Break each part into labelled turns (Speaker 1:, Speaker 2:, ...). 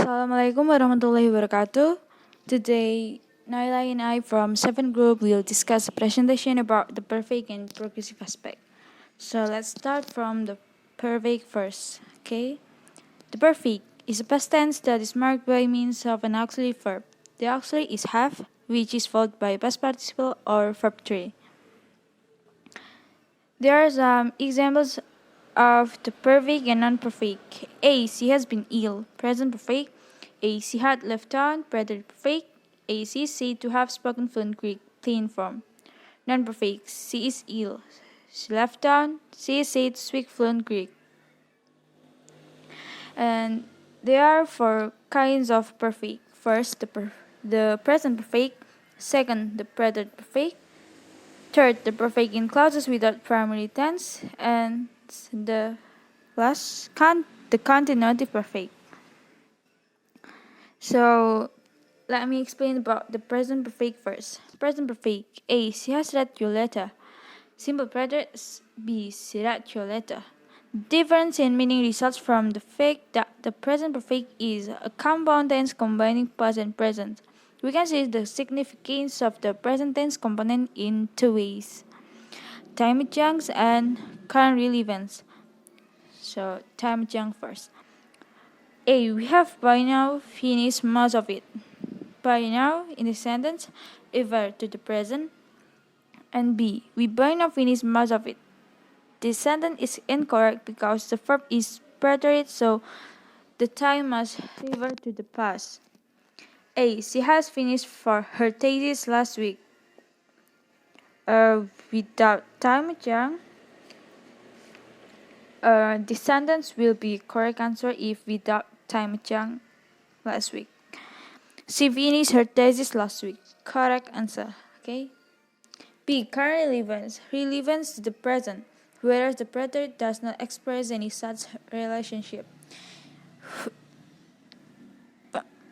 Speaker 1: Assalamualaikum warahmatullahi wabarakatuh. Today, Naila and I from 7th group will discuss a presentation about the perfect and progressive aspect. So let's start from the perfect first, okay? The perfect is a past tense that is marked by means of an auxiliary verb. The auxiliary is have, which is followed by past participle or verb 3. There are some examples of the perfect and non-perfect. A. She has been ill. Present perfect. A. She had left town. Present perfect. A. She is said to have spoken fluent Greek. Plain form. Non-perfect. She is ill. She left town. She is said to speak fluent Greek. And there are four kinds of perfect. First, the present perfect. Second, the present perfect. Third, the perfect in clauses without primary tense. And the last, the continuative perfect. So, let me explain about the present perfect first. Present perfect. A. She has read your letter. Simple preterites. B. She read your letter. The difference in meaning results from the fact that the present perfect is a compound tense combining past and present. We can see the significance of the present tense component in two ways: time adjuncts and current real events. So, time adjunct first. A. We have by now finished most of it. By now in the sentence refer to the present. And B. We by now finished most of it. This sentence is incorrect because the verb is preterite, so the time must refer to the past. A. She has finished for her thesis last week. Without time adjunct, the sentence will be correct answer if without time adjunct last week. She finished her thesis last week. Correct answer. Okay. B. Current relevance. Relevance to the present, whereas the preterite does not express any such relationship.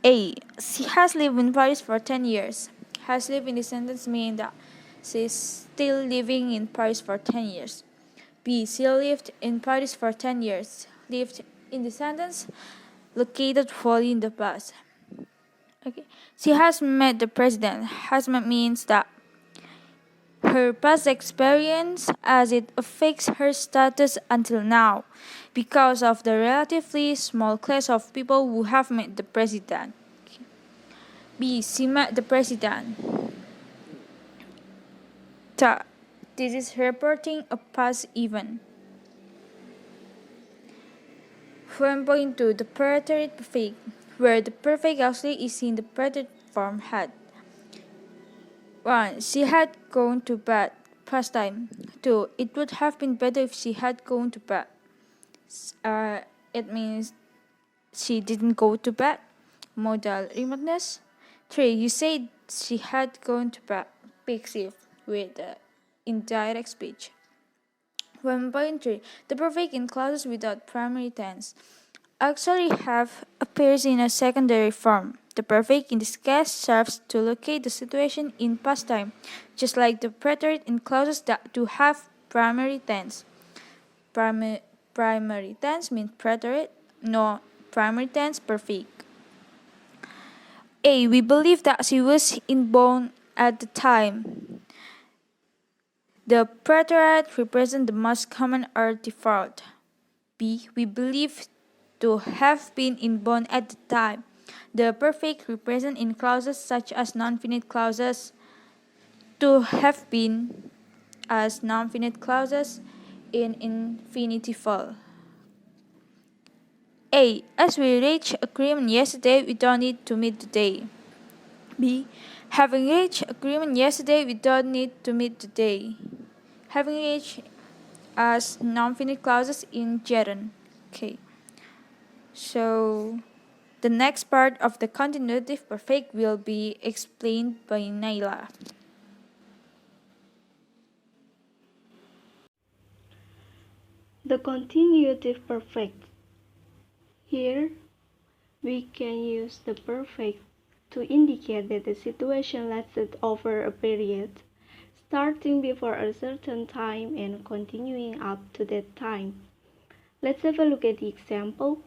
Speaker 1: A. She has lived in Paris for 10 years. Has lived in the sentence meaning that she is still living in Paris for 10 years. B. She lived in Paris for 10 years. Lived in the sentence located fully in the past. Okay. She has met the president. Has met means that her past experience as it affects her status until now because of the relatively small class of people who have met the president. B. She met the president. This is reporting a past event. 1.2. The preterite perfect, where the perfect auxiliary is in the preterite form had. 1. She had gone to bed. Past time. 2. It would have been better if she had gone to bed. It means she didn't go to bed. Modal remoteness. 3. You said she had gone to bed. Passive with indirect speech. 1.3. The perfect in clauses without primary tense. Auxiliary have appears in a secondary form. The perfect in this case serves to locate the situation in past time, just like the preterite in clauses that do have primary tense. Primary tense means preterite, no primary tense perfect. A. We believe that she was inborn at the time. The preterite represents the most common artifact. B. We believe to have been inborn at the time. The perfect represent in clauses such as non-finite clauses, to have been as non-finite clauses in infinitival. A. As we reached agreement yesterday, we don't need to meet today. B. Having reached agreement yesterday, we don't need to meet today. Having reached as non-finite clauses in gerund. Okay. So the next part of the continuative perfect will be explained by Naila.
Speaker 2: The continuative perfect. Here, we can use the perfect to indicate that the situation lasted over a period, starting before a certain time and continuing up to that time. Let's have a look at the example.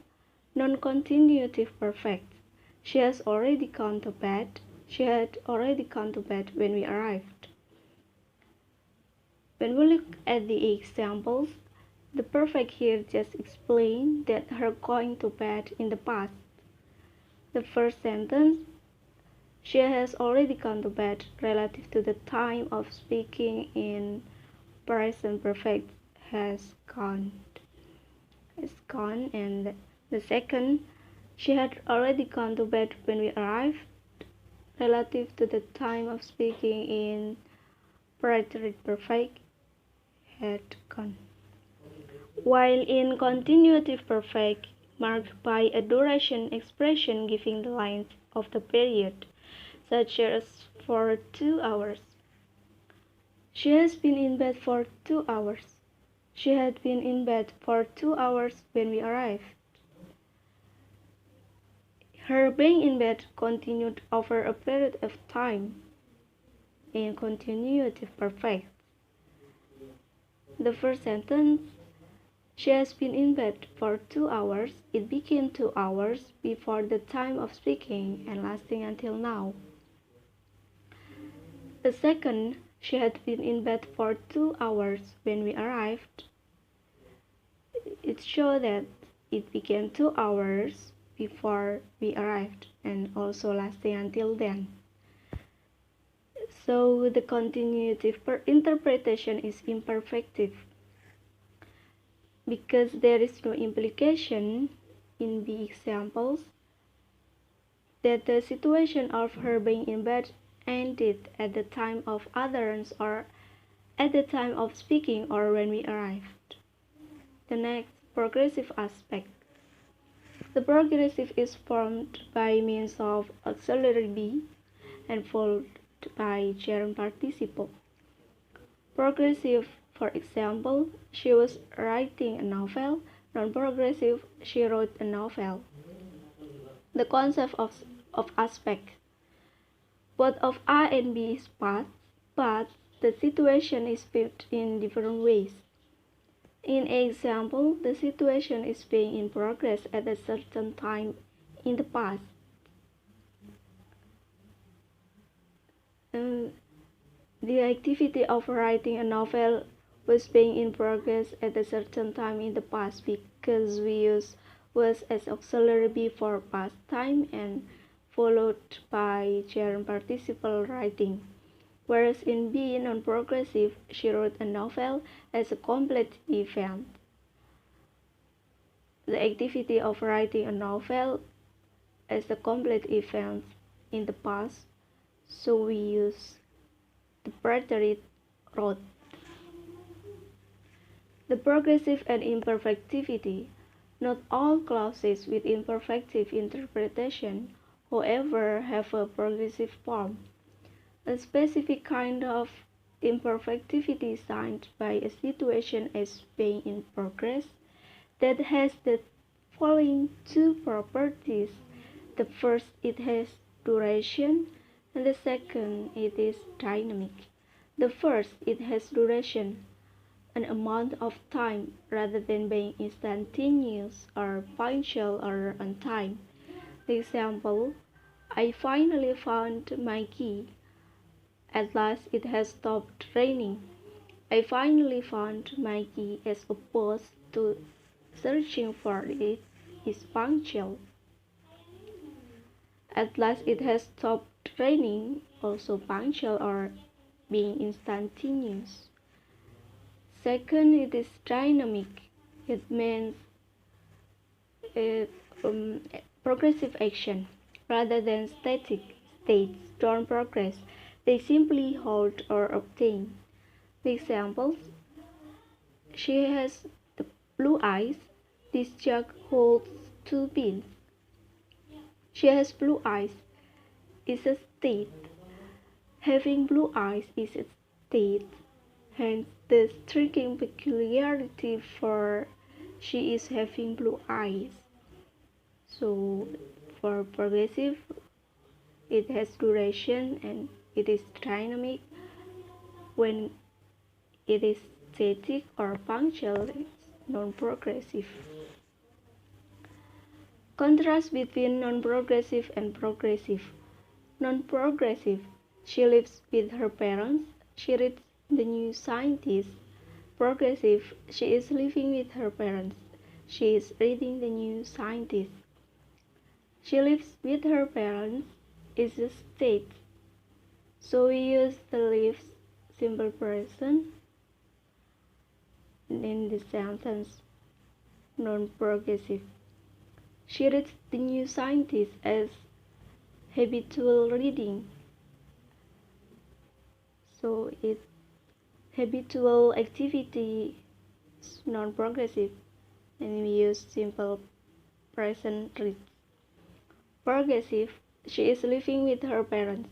Speaker 2: Non-continuative perfect. She has already gone to bed. She had already gone to bed when we arrived. When we look at the examples, the perfect here just explains that her going to bed in the past. The first sentence, she has already gone to bed, relative to the time of speaking in present perfect, has gone. And the second, she had already gone to bed when we arrived, relative to the time of speaking in preterite perfect, had gone. While in continuative perfect, marked by a duration expression giving the length of the period, such as for 2 hours. She has been in bed for 2 hours. She had been in bed for 2 hours when we arrived. Her being in bed continued over a period of time in continuative perfect. The first sentence, she has been in bed for 2 hours, it became 2 hours before the time of speaking and lasting until now. The second, she had been in bed for 2 hours when we arrived. It showed that it became 2 hours before we arrived and also lasting until then. So the continuative interpretation is imperfective because there is no implication in the examples that the situation of her being in bed ended at the time of utterance or at the time of speaking or when we arrived. The next, progressive aspect. The progressive is formed by means of auxiliary be and followed by gerund participle. Progressive, for example, she was writing a novel. Non-progressive, she wrote a novel. The concept of aspect. Both of A and B is past, but the situation is built in different ways. In example, the situation is being in progress at a certain time in the past. The activity of writing a novel was being in progress at a certain time in the past because we use was as auxiliary be for past time and followed by gerund participle writing. Whereas in B, non-progressive, she wrote a novel as a complete event. The activity of writing a novel as a complete event in the past, so we use the preterite wrote. The progressive and imperfectivity. Not all clauses with imperfective interpretation, however, have a progressive form. A specific kind of imperfectivity signed by a situation as being in progress that has the following two properties. The first, it has duration, and the second, it is dynamic. The first, it has duration, an amount of time rather than being instantaneous or punctual or on time. The example, I finally found my key. At last it has stopped raining. I finally found my key as opposed to searching for it is punctual. At last it has stopped raining, also punctual or being instantaneous. Second, it is dynamic. It means progressive action rather than static states don't progress. They simply hold or obtain. The examples, she has the blue eyes. This jug holds 2 beans. She has blue eyes is a state. Having blue eyes is a state. Hence the striking peculiarity for she is having blue eyes. So for progressive, it has duration and it is dynamic. When it is static or punctual, it's non-progressive. Contrast between non-progressive and progressive. Non-progressive. She lives with her parents. She reads the New Scientist. Progressive. She is living with her parents. She is reading the New Scientist. She lives with her parents is a state. So we use the lives simple present in the sentence non-progressive. She reads the New Scientist as habitual reading. So it habitual activity is non-progressive, and we use simple present read. Progressive, she is living with her parents.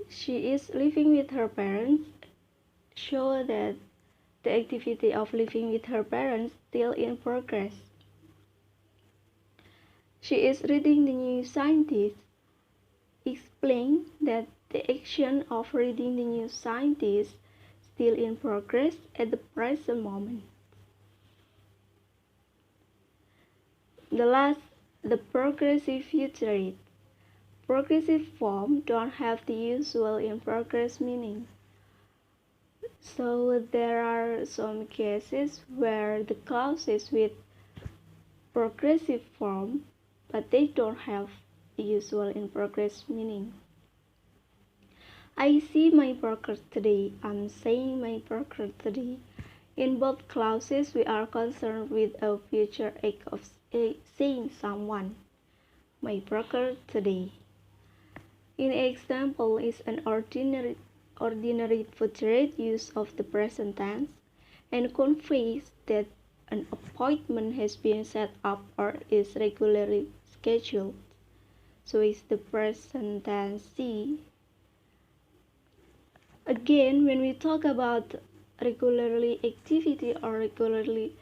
Speaker 2: She is living with her parents show that the activity of living with her parents still in progress. She is reading the New Scientist explain that the action of reading the New Scientist still in progress at the present moment. The last, the progressive futurist. Progressive form don't have the usual in progress meaning. So there are some cases where the clauses with progressive form, but they don't have the usual in progress meaning. I see my progress today. I'm saying my progress today. In both clauses, we are concerned with a future act of saying someone. My progress today. In example is an ordinary futurate use of the present tense and conveys that an appointment has been set up or is regularly scheduled. So it's the present tense see. Again, when we talk about regularly activity or regularly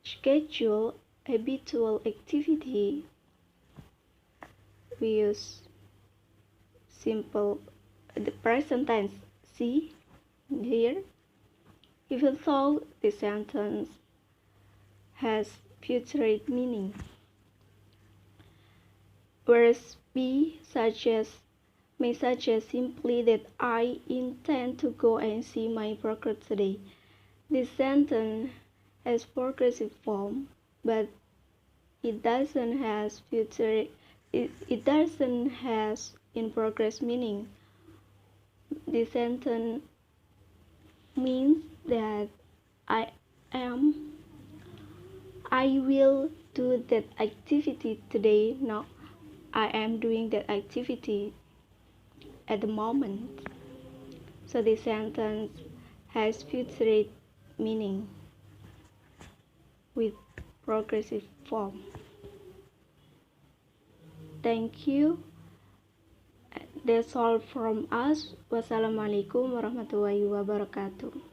Speaker 2: schedule habitual activity, we use simple the present tense see here, even though the sentence has future meaning. Whereas be may suggest simply that I intend to go and see my progress today. This sentence has progressive form, but it doesn't has future. It doesn't has in progress meaning. The sentence means that I am. I will do that activity today. Now I am doing that activity at the moment. So the sentence has future meaning with progressive form. Thank you. That's all from us. Wassalamualaikum warahmatullahi wabarakatuh.